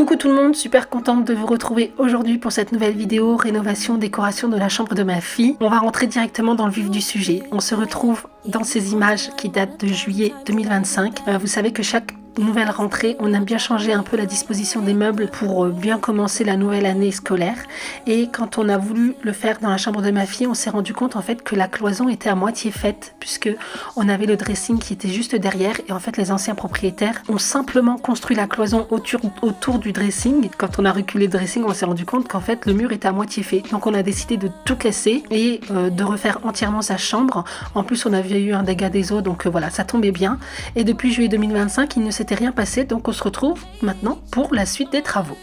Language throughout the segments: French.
Coucou tout le monde, super contente de vous retrouver aujourd'hui pour cette nouvelle vidéo rénovation décoration de la chambre de ma fille. On va rentrer directement dans le vif du sujet. On se retrouve dans ces images qui datent de juillet 2025. Vous savez que chaque nouvelle rentrée, on aime bien changer un peu la disposition des meubles pour bien commencer la nouvelle année scolaire. Et quand on a voulu le faire dans la chambre de ma fille, on s'est rendu compte en fait que la cloison était à moitié faite puisque on avait le dressing qui était juste derrière et en fait les anciens propriétaires ont simplement construit la cloison autour du dressing. Quand on a reculé le dressing, on s'est rendu compte qu'en fait le mur était à moitié fait. Donc on a décidé de tout casser et de refaire entièrement sa chambre. En plus on avait eu un dégât des eaux, donc voilà, ça tombait bien. Et depuis juillet 2025, il ne s'était rien passé, donc on se retrouve maintenant pour la suite des travaux.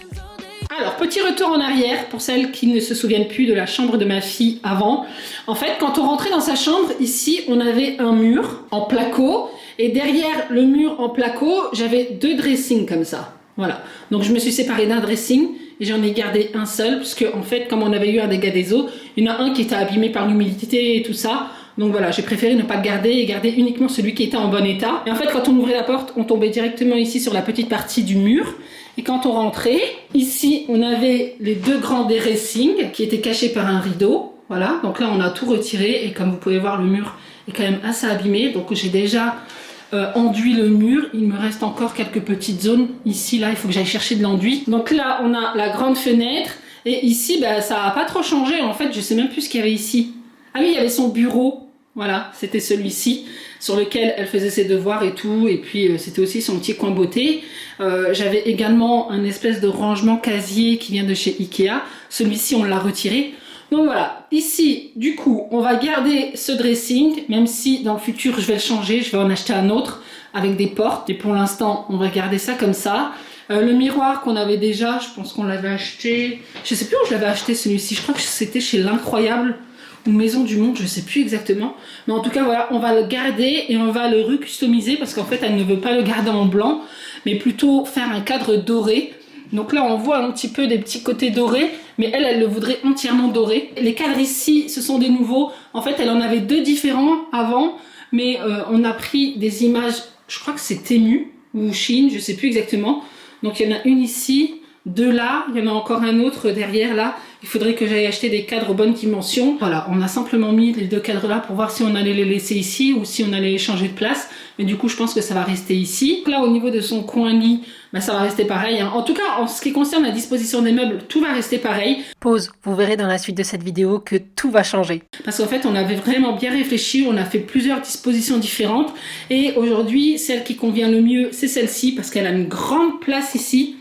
Alors, petit retour en arrière pour celles qui ne se souviennent plus de la chambre de ma fille avant. En fait, quand on rentrait dans sa chambre, ici, on avait un mur en placo. Et derrière le mur en placo, j'avais deux dressings comme ça. Voilà. Donc, je me suis séparée d'un dressing et j'en ai gardé un seul. Puisque, en fait, comme on avait eu un dégât des eaux, il y en a un qui était abîmé par l'humidité et tout ça. Donc voilà, j'ai préféré ne pas le garder et garder uniquement celui qui était en bon état. Et en fait, quand on ouvrait la porte, on tombait directement ici sur la petite partie du mur. Et quand on rentrait, ici, on avait les deux grands dressings qui étaient cachés par un rideau. Voilà, donc là, on a tout retiré. Et comme vous pouvez voir, le mur est quand même assez abîmé. Donc j'ai déjà enduit le mur. Il me reste encore quelques petites zones. Ici, là, il faut que j'aille chercher de l'enduit. Donc là, on a la grande fenêtre. Et ici, bah, ça n'a pas trop changé. En fait, je sais même plus ce qu'il y avait ici. Ah oui, il y avait son bureau. Voilà, c'était celui-ci sur lequel elle faisait ses devoirs et tout. Et puis, c'était aussi son petit coin beauté. J'avais également un espèce de rangement casier qui vient de chez Ikea. Celui-ci, on l'a retiré. Donc voilà, ici, du coup, on va garder ce dressing. Même si dans le futur, je vais le changer. Je vais en acheter un autre avec des portes. Et pour l'instant, on va garder ça comme ça. Le miroir qu'on avait déjà, je pense qu'on l'avait acheté. Je sais plus où je l'avais acheté celui-ci. Je crois que c'était chez l'Incroyable ou Maison du Monde, je sais plus exactement. Mais en tout cas, voilà, on va le garder et on va le recustomiser parce qu'en fait, elle ne veut pas le garder en blanc, mais plutôt faire un cadre doré. Donc là, on voit un petit peu des petits côtés dorés, mais elle le voudrait entièrement doré. Les cadres ici, ce sont des nouveaux. En fait, elle en avait deux différents avant, mais on a pris des images, je crois que c'est Temu ou Chine, je sais plus exactement. Donc il y en a une ici, deux là, il y en a encore un autre derrière là. Il faudrait que j'aille acheter des cadres bonne dimension. Voilà, on a simplement mis les deux cadres là pour voir si on allait les laisser ici ou si on allait les changer de place. Mais du coup, je pense que ça va rester ici. Donc là, au niveau de son coin lit, bah, ça va rester pareil. Hein. En tout cas, en ce qui concerne la disposition des meubles, tout va rester pareil. Pause, vous verrez dans la suite de cette vidéo que tout va changer. Parce qu'en fait, on avait vraiment bien réfléchi, on a fait plusieurs dispositions différentes. Et aujourd'hui, celle qui convient le mieux, c'est celle-ci parce qu'elle a une grande place ici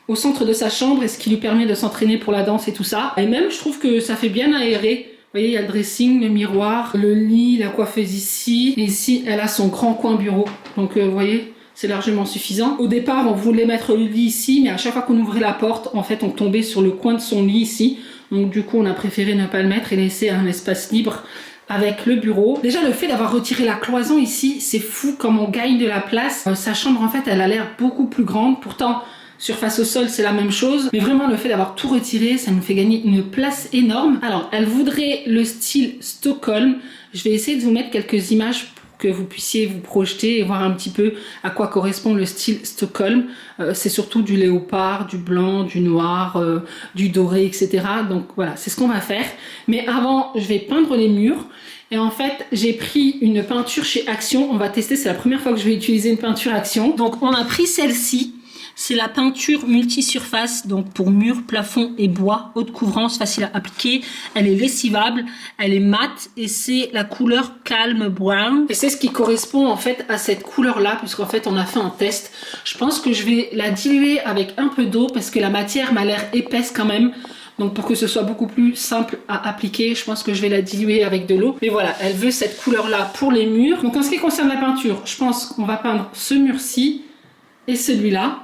au centre de sa chambre et ce qui lui permet de s'entraîner pour la danse et tout ça. Et même, je trouve que ça fait bien aérer. Vous voyez, il y a le dressing, le miroir, le lit, la coiffeuse ici. Et ici, elle a son grand coin bureau. Donc, vous voyez, c'est largement suffisant. Au départ, on voulait mettre le lit ici, mais à chaque fois qu'on ouvrait la porte, en fait, on tombait sur le coin de son lit ici. Donc, du coup, on a préféré ne pas le mettre et laisser un espace libre avec le bureau. Déjà, le fait d'avoir retiré la cloison ici, c'est fou comme on gagne de la place. Sa chambre, en fait, elle a l'air beaucoup plus grande. Pourtant, surface au sol, c'est la même chose. Mais vraiment, le fait d'avoir tout retiré, ça nous fait gagner une place énorme. Alors, elle voudrait le style Stockholm. Je vais essayer de vous mettre quelques images pour que vous puissiez vous projeter et voir un petit peu à quoi correspond le style Stockholm. C'est surtout du léopard, du blanc, du noir, du doré, etc. Donc voilà, c'est ce qu'on va faire. Mais avant, je vais peindre les murs. Et en fait, j'ai pris une peinture chez Action. On va tester, c'est la première fois que je vais utiliser une peinture Action. Donc on a pris celle-ci. C'est la peinture multisurface, donc pour mur, plafond et bois, haute couvrance, facile à appliquer. Elle est lessivable, elle est mate et c'est la couleur Calm Brown. Et c'est ce qui correspond en fait à cette couleur-là, puisqu'en fait on a fait un test. Je pense que je vais la diluer avec un peu d'eau parce que la matière m'a l'air épaisse quand même. Donc pour que ce soit beaucoup plus simple à appliquer, je pense que je vais la diluer avec de l'eau. Mais voilà, elle veut cette couleur-là pour les murs. Donc en ce qui concerne la peinture, je pense qu'on va peindre ce mur-ci et celui-là.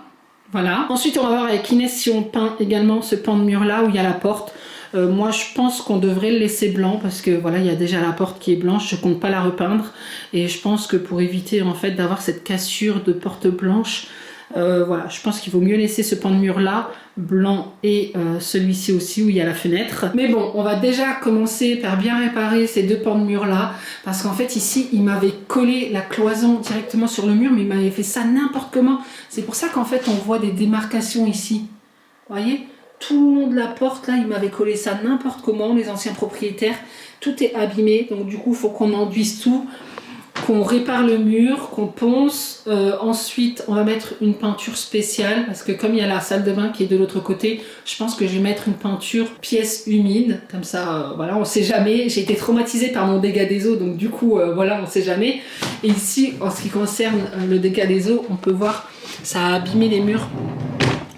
Voilà. Ensuite, on va voir avec Inès si on peint également ce pan de mur là où il y a la porte. Moi, je pense qu'on devrait le laisser blanc parce que voilà, il y a déjà la porte qui est blanche. Je compte pas la repeindre et je pense que pour éviter en fait d'avoir cette cassure de porte blanche, voilà, je pense qu'il vaut mieux laisser ce pan de mur là blanc et celui-ci aussi où il y a la fenêtre. Mais bon, on va déjà commencer par bien réparer ces deux pans de mur là parce qu'en fait ici il m'avait collé la cloison directement sur le mur mais il m'avait fait ça n'importe comment. C'est pour ça qu'en fait on voit des démarcations ici. Vous voyez, tout le long de la porte, là, ils m'avaient collé ça n'importe comment, les anciens propriétaires. Tout est abîmé, donc du coup, il faut qu'on enduise tout, qu'on répare le mur, qu'on ponce. Ensuite, on va mettre une peinture spéciale, parce que comme il y a la salle de bain qui est de l'autre côté, je pense que je vais mettre une peinture pièce humide. Comme ça, voilà, on sait jamais. J'ai été traumatisée par mon dégât des eaux, donc du coup, voilà, on sait jamais. Et ici, en ce qui concerne le dégât des eaux, on peut voir, ça a abîmé les murs.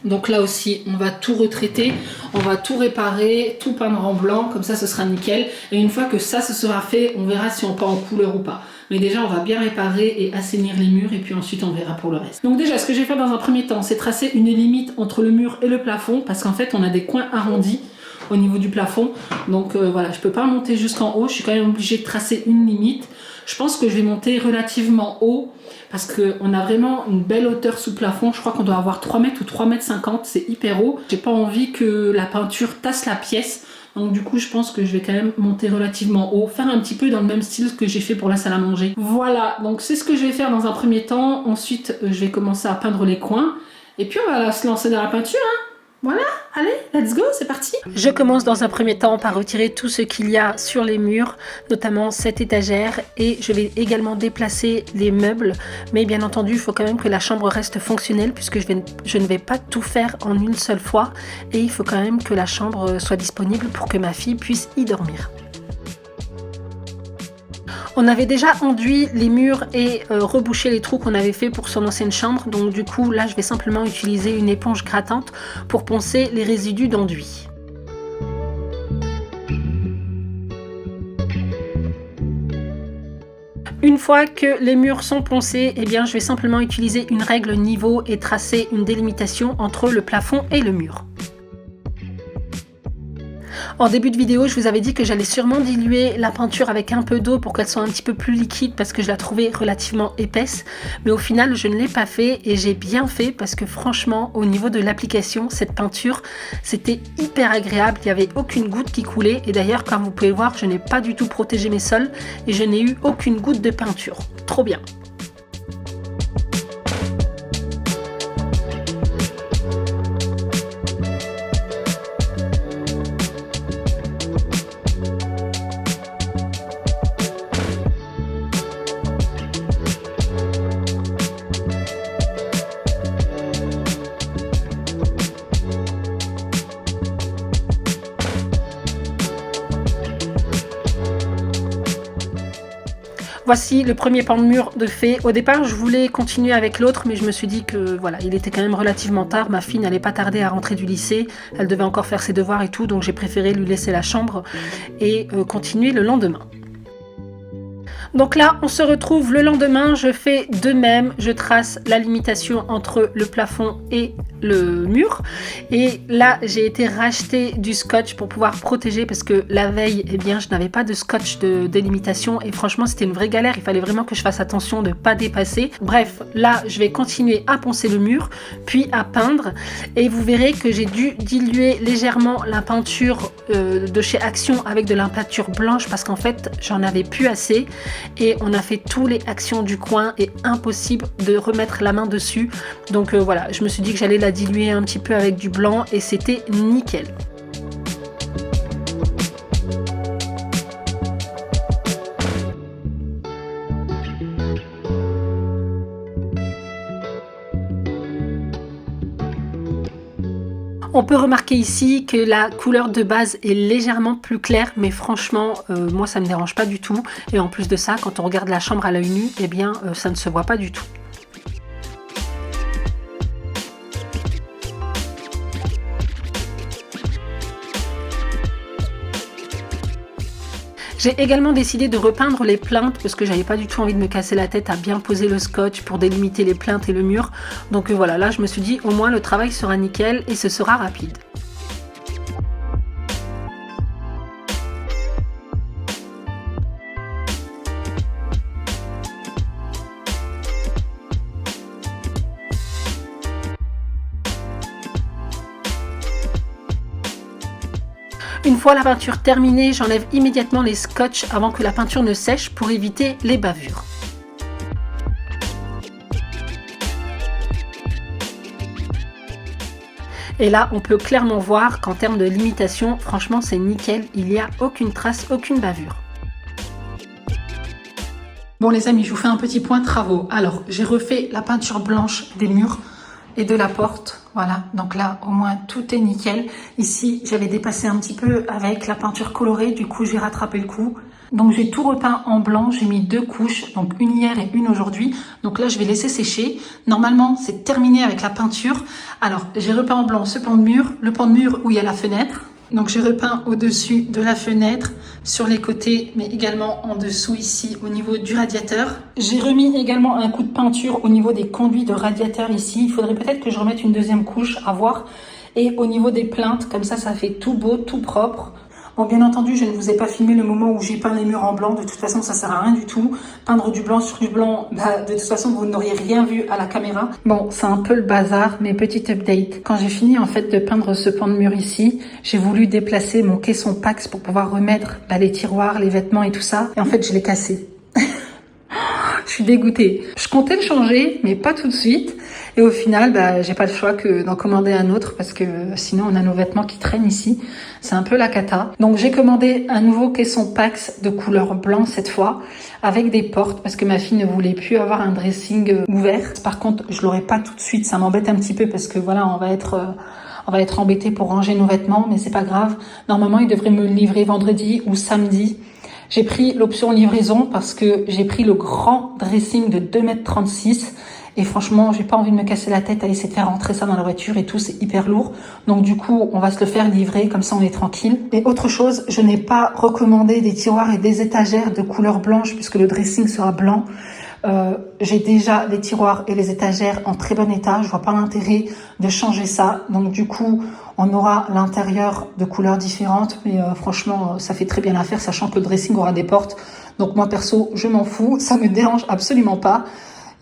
Donc là aussi, on va tout retraiter, on va tout réparer, tout peindre en blanc, comme ça ce sera nickel. Et une fois que ça se sera fait, on verra si on peint en couleur ou pas. Mais déjà, on va bien réparer et assainir les murs et puis ensuite on verra pour le reste. Donc déjà, ce que je vais faire dans un premier temps, c'est tracer une limite entre le mur et le plafond, parce qu'en fait, on a des coins arrondis au niveau du plafond. Donc voilà, je peux pas monter jusqu'en haut, je suis quand même obligée de tracer une limite. Je pense que je vais monter relativement haut parce qu'on a vraiment une belle hauteur sous plafond. Je crois qu'on doit avoir 3 mètres ou 3 mètres 50, c'est hyper haut. J'ai pas envie que la peinture tasse la pièce. Donc du coup, je pense que je vais quand même monter relativement haut, faire un petit peu dans le même style que j'ai fait pour la salle à manger. Voilà, donc c'est ce que je vais faire dans un premier temps. Ensuite, je vais commencer à peindre les coins. Et puis on va se lancer dans la peinture, hein. Voilà, allez, let's go, c'est parti. Je commence dans un premier temps par retirer tout ce qu'il y a sur les murs, notamment cette étagère, et je vais également déplacer les meubles. Mais bien entendu, il faut quand même que la chambre reste fonctionnelle puisque je ne vais pas tout faire en une seule fois. Et il faut quand même que la chambre soit disponible pour que ma fille puisse y dormir. On avait déjà enduit les murs et rebouché les trous qu'on avait fait pour son ancienne chambre. Donc du coup, là, je vais simplement utiliser une éponge grattante pour poncer les résidus d'enduit. Une fois que les murs sont poncés, eh bien, je vais simplement utiliser une règle niveau et tracer une délimitation entre le plafond et le mur. En début de vidéo, je vous avais dit que j'allais sûrement diluer la peinture avec un peu d'eau pour qu'elle soit un petit peu plus liquide parce que je la trouvais relativement épaisse. Mais au final, je ne l'ai pas fait et j'ai bien fait parce que franchement, au niveau de l'application, cette peinture, c'était hyper agréable. Il n'y avait aucune goutte qui coulait. Et d'ailleurs, comme vous pouvez le voir, je n'ai pas du tout protégé mes sols et je n'ai eu aucune goutte de peinture. Trop bien! Voici le premier pan de mur de fait. Au départ, je voulais continuer avec l'autre, mais je me suis dit que voilà, il était quand même relativement tard. Ma fille n'allait pas tarder à rentrer du lycée. Elle devait encore faire ses devoirs et tout, donc j'ai préféré lui laisser la chambre et continuer le lendemain. Donc là, on se retrouve le lendemain, je fais de même, je trace la limitation entre le plafond et le mur. Et là, j'ai été racheter du scotch pour pouvoir protéger parce que la veille, eh bien, je n'avais pas de scotch de délimitation et franchement, c'était une vraie galère. Il fallait vraiment que je fasse attention de ne pas dépasser. Bref, là, je vais continuer à poncer le mur, puis à peindre. Et vous verrez que j'ai dû diluer légèrement la peinture de chez Action avec de la peinture blanche parce qu'en fait, j'en avais plus assez. Et on a fait tous les actions du coin et impossible de remettre la main dessus. Donc voilà, je me suis dit que j'allais la diluer un petit peu avec du blanc et c'était nickel. On peut remarquer ici que la couleur de base est légèrement plus claire, mais franchement, moi ça ne me dérange pas du tout. Et en plus de ça, quand on regarde la chambre à l'œil nu, eh bien, ça ne se voit pas du tout. J'ai également décidé de repeindre les plinthes parce que j'avais pas du tout envie de me casser la tête à bien poser le scotch pour délimiter les plinthes et le mur. Donc voilà, là je me suis dit au moins le travail sera nickel et ce sera rapide. Une fois la peinture terminée, j'enlève immédiatement les scotch avant que la peinture ne sèche pour éviter les bavures. Et là, on peut clairement voir qu'en termes de limitation, franchement, c'est nickel. Il n'y a aucune trace, aucune bavure. Bon les amis, je vous fais un petit point travaux. Alors, j'ai refait la peinture blanche des murs et de la porte. Voilà, donc là, au moins, tout est nickel. Ici, j'avais dépassé un petit peu avec la peinture colorée. Du coup, j'ai rattrapé le coup. Donc, j'ai tout repeint en blanc. J'ai mis 2 couches, donc une hier et une aujourd'hui. Donc là, je vais laisser sécher. Normalement, c'est terminé avec la peinture. Alors, j'ai repeint en blanc ce pan de mur, le pan de mur où il y a la fenêtre. Donc j'ai repeint au-dessus de la fenêtre, sur les côtés, mais également en dessous ici au niveau du radiateur. J'ai remis également un coup de peinture au niveau des conduits de radiateur ici. Il faudrait peut-être que je remette une deuxième couche, à voir. Et au niveau des plaintes, comme ça fait tout beau, tout propre. Bon, bien entendu, je ne vous ai pas filmé le moment où j'ai peint les murs en blanc. De toute façon, ça sert à rien du tout. Peindre du blanc sur du blanc, de toute façon, vous n'auriez rien vu à la caméra. Bon, c'est un peu le bazar, mais petite update. Quand j'ai fini, en fait, de peindre ce pan de mur ici, j'ai voulu déplacer mon caisson Pax pour pouvoir remettre les tiroirs, les vêtements et tout ça. Et en fait, je l'ai cassé. Je suis dégoûtée. Je comptais le changer, mais pas tout de suite. Et au final, j'ai pas le choix que d'en commander un autre parce que sinon on a nos vêtements qui traînent ici. C'est un peu la cata. Donc j'ai commandé un nouveau caisson Pax de couleur blanc cette fois avec des portes parce que ma fille ne voulait plus avoir un dressing ouvert. Par contre, je l'aurai pas tout de suite. Ça m'embête un petit peu parce que voilà, on va être embêté pour ranger nos vêtements, mais c'est pas grave. Normalement, ils devraient me le livrer vendredi ou samedi. J'ai pris l'option livraison parce que j'ai pris le grand dressing de 2,36 m. Et franchement, j'ai pas envie de me casser la tête à essayer de faire rentrer ça dans la voiture et tout, c'est hyper lourd. Donc du coup, on va se le faire livrer, comme ça on est tranquille. Et autre chose, je n'ai pas recommandé des tiroirs et des étagères de couleur blanche puisque le dressing sera blanc. J'ai déjà les tiroirs et les étagères en très bon état. Je vois pas l'intérêt de changer ça. Donc du coup, on aura l'intérieur de couleurs différentes. Mais franchement, ça fait très bien l'affaire, sachant que le dressing aura des portes. Donc moi perso, je m'en fous. Ça me dérange absolument pas.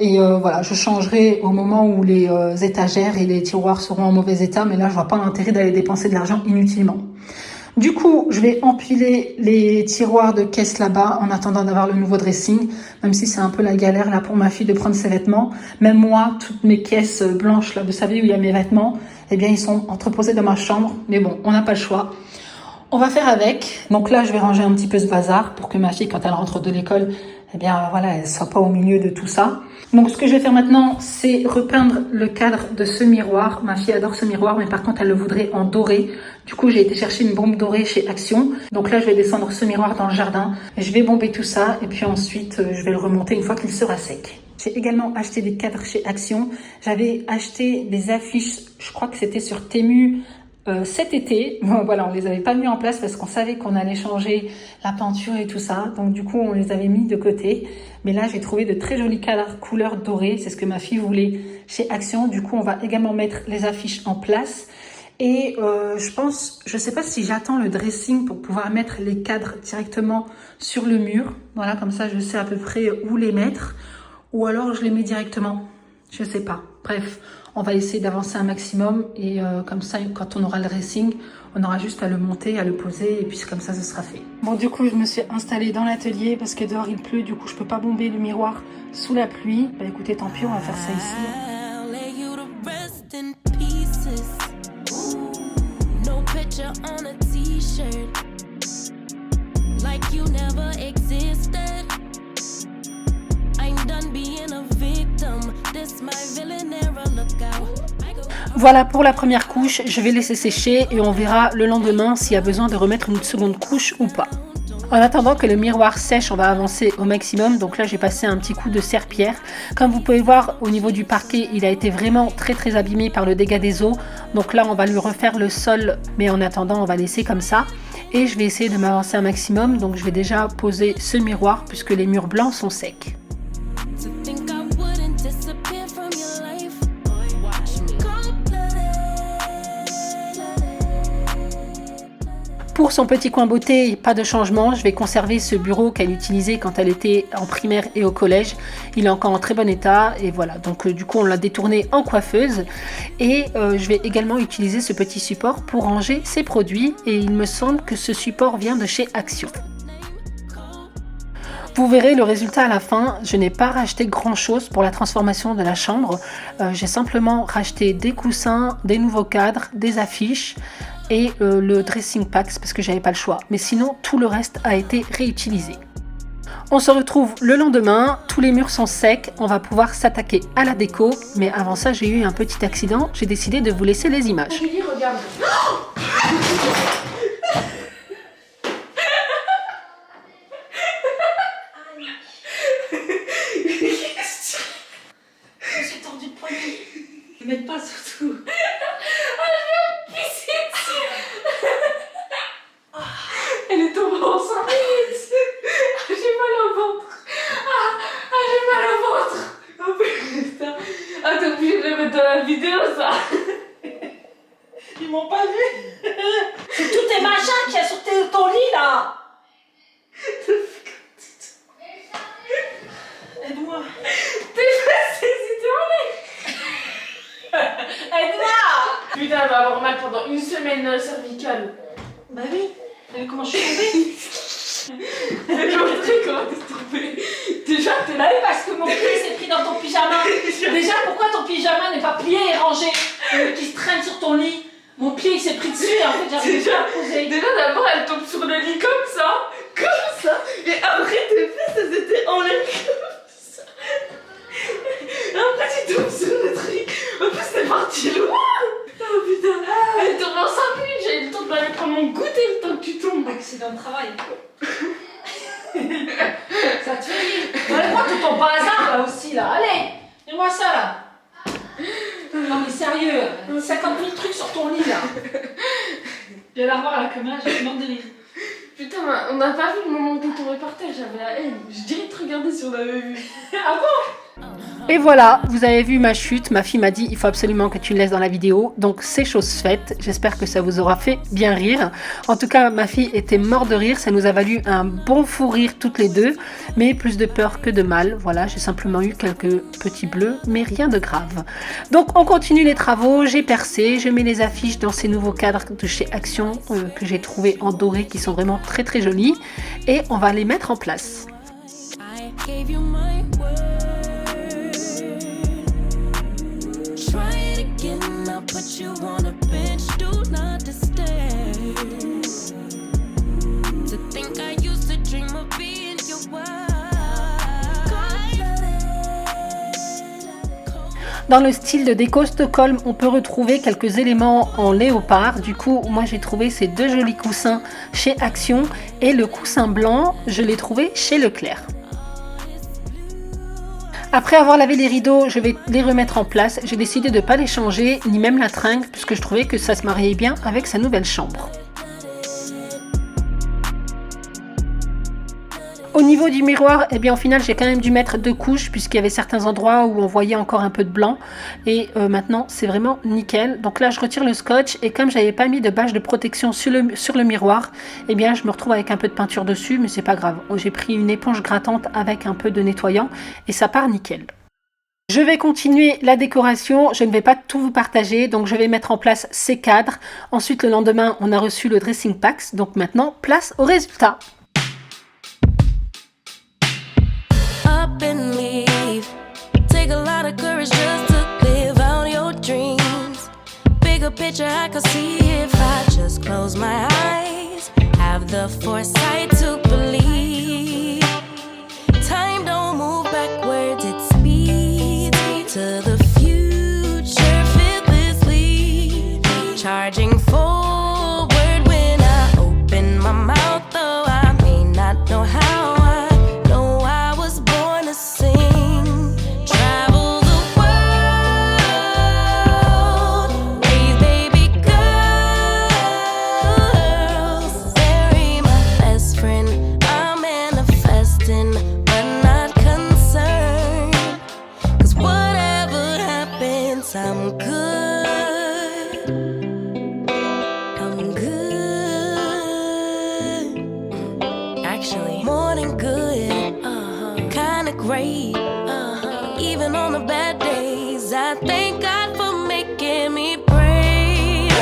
Et voilà, je changerai au moment où les étagères et les tiroirs seront en mauvais état. Mais là, je vois pas l'intérêt d'aller dépenser de l'argent inutilement. Du coup, je vais empiler les tiroirs de caisse là-bas en attendant d'avoir le nouveau dressing, même si c'est un peu la galère là pour ma fille de prendre ses vêtements. Même moi, toutes mes caisses blanches là, vous savez où il y a mes vêtements, eh bien ils sont entreposés dans ma chambre. Mais bon, on n'a pas le choix. On va faire avec. Donc là, je vais ranger un petit peu ce bazar pour que ma fille, quand elle rentre de l'école, eh bien voilà, elle soit pas au milieu de tout ça. Donc ce que je vais faire maintenant, c'est repeindre le cadre de ce miroir. Ma fille adore ce miroir, mais par contre elle le voudrait en doré. Du coup j'ai été chercher une bombe dorée chez Action. Donc là je vais descendre ce miroir dans le jardin. Je vais bomber tout ça et puis ensuite je vais le remonter une fois qu'il sera sec. J'ai également acheté des cadres chez Action. J'avais acheté des affiches, je crois que c'était sur Temu, cet été. Bon, voilà, on les avait pas mis en place parce qu'on savait qu'on allait changer la peinture et tout ça. Donc du coup, on les avait mis de côté. Mais là, j'ai trouvé de très jolis cadres couleur dorée. C'est ce que ma fille voulait chez Action. Du coup, on va également mettre les affiches en place. Et je sais pas si j'attends le dressing pour pouvoir mettre les cadres directement sur le mur. Voilà, comme ça, je sais à peu près où les mettre. Ou alors, je les mets directement. Je sais pas. Bref, on va essayer d'avancer un maximum. Et comme ça, quand on aura le dressing, on aura juste à le monter, à le poser. Et puis comme ça, ce sera fait. Bon, du coup, je me suis installée dans l'atelier parce que dehors, il pleut. Du coup, je peux pas bomber le miroir sous la pluie. Bah écoutez, tant pis, on va faire ça ici. On a t-shirt like you never existed. I'm done being a victim. This my villain era lookout. Voilà pour la première couche, je vais laisser sécher et on verra le lendemain s'il y a besoin de remettre une seconde couche ou pas. En attendant que le miroir sèche, on va avancer au maximum. Donc là, j'ai passé un petit coup de serpillère. Comme vous pouvez voir, au niveau du parquet, il a été vraiment très abîmé par le dégât des eaux. Donc là, on va lui refaire le sol. Mais en attendant, on va laisser comme ça. Et je vais essayer de m'avancer un maximum. Donc je vais déjà poser ce miroir puisque les murs blancs sont secs. Pour son petit coin beauté, pas de changement. Je vais conserver ce bureau qu'elle utilisait quand elle était en primaire et au collège. Il est encore en très bon état et voilà. Donc du coup, on l'a détourné en coiffeuse. Et je vais également utiliser ce petit support pour ranger ses produits. Et il me semble que ce support vient de chez Action. Vous verrez le résultat à la fin. Je n'ai pas racheté grand chose pour la transformation de la chambre. J'ai simplement racheté des coussins, des nouveaux cadres, des affiches et le dressing packs parce que j'avais pas le choix. Mais sinon, tout le reste a été réutilisé. On se retrouve le lendemain, tous les murs sont secs, on va pouvoir s'attaquer à la déco. Mais avant ça, j'ai eu un petit accident, j'ai décidé de vous laisser les images. Julie, regarde. Je suis tordue de poignet. Ne mette pas surtout. Ah, je vais me pisser dessus. Elle est tombée enceinte. J'ai mal au ventre. J'ai mal au ventre. Oh putain. Ah, t'es obligé de le mettre dans la vidéo, ça. Ils m'ont pas vu. C'est tous tes machins qu'il y a sur ton lit là. Aide-moi. T'es passé, c'était Aide-moi. Putain, elle va avoir mal pendant une semaine cervicale. Bah oui. T'as vu comment je suis tombée? Elle est montrée comment t'es tombée. Déjà, t'es Bah oui, parce que mon pied s'est pris dans ton pyjama. Déjà, pourquoi ton pyjama n'est pas plié et rangé qui se traîne sur ton lit? Mon pied il s'est pris dessus et en fait j'arrive pas à le poser. Déjà, d'abord, elle tombe sur le lit comme ça. Et après, tes fesses, elles étaient en l'air comme ça. Et après, tu tombes sur le truc. En plus, c'est parti loin. Oh putain. Elle tombe en 5 minutes. J'ai eu le temps d'aller prendre mon goûter le temps que tu tombes. Accident de travail. Ça te fait rire. Enlève-moi tout ton bazar là aussi là. Allez, mets-moi ça là. Non mais sérieux, 50 000 trucs sur ton lit là. Je vais la revoir à la caméra, j'ai mort de rire. Putain, on n'a pas vu le moment où t'es tombé par terre. J'avais la haine. Je dirais de regarder si on avait vu. Ah bon? Et voilà, vous avez vu ma chute. Ma fille m'a dit il faut absolument que tu le laisses dans la vidéo. Donc c'est chose faite. J'espère que ça vous aura fait bien rire. En tout cas, ma fille était morte de rire. Ça nous a valu un bon fou rire toutes les deux. Mais plus de peur que de mal. Voilà, j'ai simplement eu quelques petits bleus, mais rien de grave. Donc on continue les travaux. J'ai percé. Je mets les affiches dans ces nouveaux cadres de chez Action que j'ai trouvé en doré qui sont vraiment très très jolis. Et on va les mettre en place. Put you on a bench, do not disturb. To think I used to dream of being your wife. Dans le style de déco Stockholm, on peut retrouver quelques éléments en léopard. Du coup, moi j'ai trouvé ces deux jolis coussins chez Action et le coussin blanc, je l'ai trouvé chez Leclerc. Après avoir lavé les rideaux, je vais les remettre en place. J'ai décidé de ne pas les changer, ni même la tringle, puisque je trouvais que ça se mariait bien avec sa nouvelle chambre. Au niveau du miroir, eh bien, au final, j'ai quand même dû mettre 2 couches puisqu'il y avait certains endroits où on voyait encore un peu de blanc. Et maintenant, c'est vraiment nickel. Donc là, je retire le scotch et comme j'avais pas mis de bâche de protection sur le miroir, eh bien, je me retrouve avec un peu de peinture dessus, mais c'est pas grave. J'ai pris une éponge grattante avec un peu de nettoyant et ça part nickel. Je vais continuer la décoration, je ne vais pas tout vous partager, donc je vais mettre en place ces cadres. Ensuite, le lendemain, on a reçu le dressing packs, donc maintenant, place au résultat. And leave. Take a lot of courage just to live out your dreams. Bigger picture I could see if I just close my eyes. Have the foresight to believe. Time don't move backwards, it speeds to the future fearlessly. Charging forward when I open my mouth, though I may not know how. I'm good. I'm good. Actually, more than good. Kinda great. Even on the bad days, I thank God for making me brave.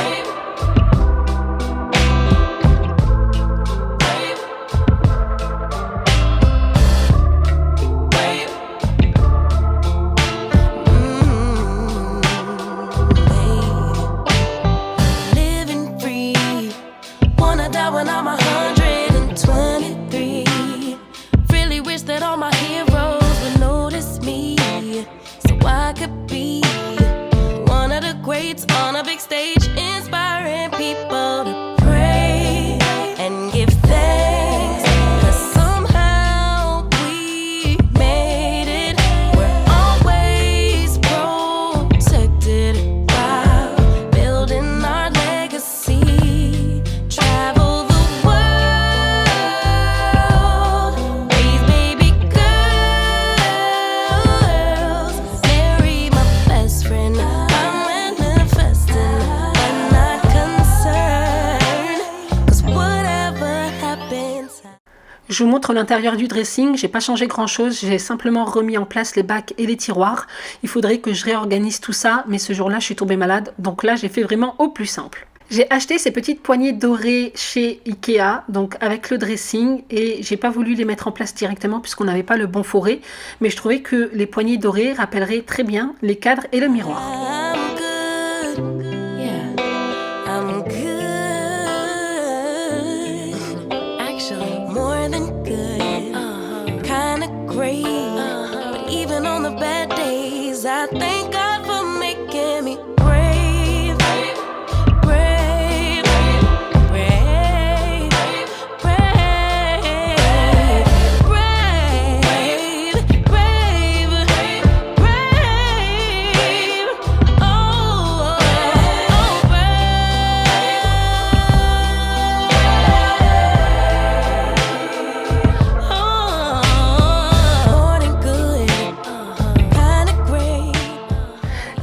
Je vous montre l'intérieur du dressing, j'ai pas changé grand chose, j'ai simplement remis en place les bacs et les tiroirs. Il faudrait que je réorganise tout ça, mais ce jour-là je suis tombée malade, donc là j'ai fait vraiment au plus simple. J'ai acheté ces petites poignées dorées chez Ikea, donc avec le dressing, et j'ai pas voulu les mettre en place directement puisqu'on n'avait pas le bon forêt, mais je trouvais que les poignées dorées rappelleraient très bien les cadres et le miroir.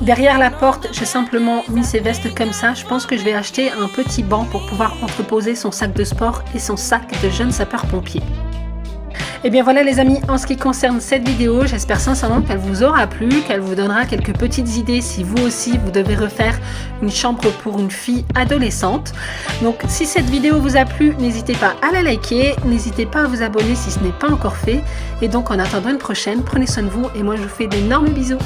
Derrière la porte, j'ai simplement mis ces vestes comme ça. Je pense que je vais acheter un petit banc pour pouvoir entreposer son sac de sport et son sac de jeune sapeur-pompier. Et bien voilà les amis, en ce qui concerne cette vidéo, j'espère sincèrement qu'elle vous aura plu, qu'elle vous donnera quelques petites idées si vous aussi vous devez refaire une chambre pour une fille adolescente. Donc si cette vidéo vous a plu, n'hésitez pas à la liker, n'hésitez pas à vous abonner si ce n'est pas encore fait. Et donc en attendant une prochaine, prenez soin de vous et moi je vous fais d'énormes bisous.